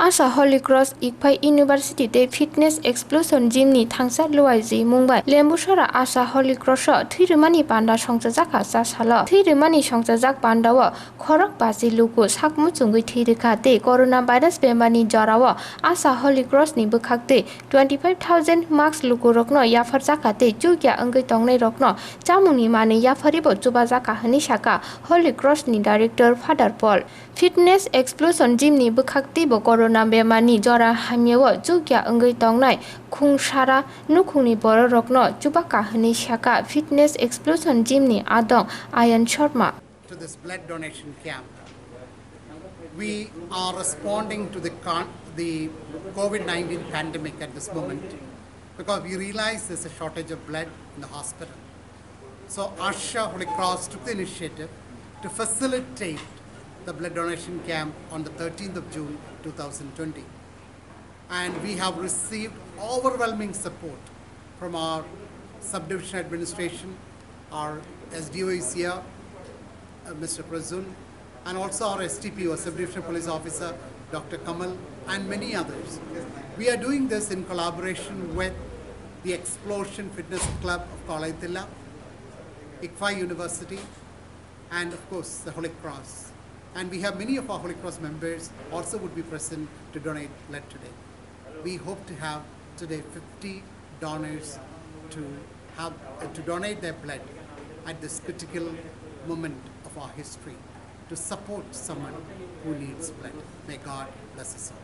Asha Holy Cross Ikpai University de Fitness Explosion Gym ni thangsa luaiji Mumbai Lembusara Asha Holy Cross Thwirmani panda songjak asa sala Thwirmani songjak pandawa khorak baji luku sakmu chungui thirika te coronavirus bemani Jorao Asha Holy Cross ni bukhakte 25,000 marks luku rokno Yapharna te chugya angai tongnai rokno chamungni mane Yapharibo chubajaka hani saka Holy Cross ni director Father Paul Fitness Explosion Gym ni bukhakte bo corona bemani jora hamyewo chugya angai tongnai khungsara nukhungni boro rokno chubaka hani saka Fitness Explosion Gym ni adong Ayan Sharma to this blood donation camp. We are responding to the COVID-19 pandemic at this moment because we realize there's a shortage of blood in the hospital. So Asha Holy Cross took the initiative to facilitate the blood donation camp on the 13th of June 2020. And we have received overwhelming support from our subdivision administration, our SDO is here, Mr. Prasun, and also our STPO, Subdivision Police Officer, Dr. Kamal, and many others. We are doing this in collaboration with the Explosion Fitness Club of Kalaitilla, ICFI University, and of course the Holy Cross. And we have many of our Holy Cross members also would be present to donate blood today. We hope to have today 50 donors to donate their blood at this critical moment of our history to support someone who needs blood. May God bless us all.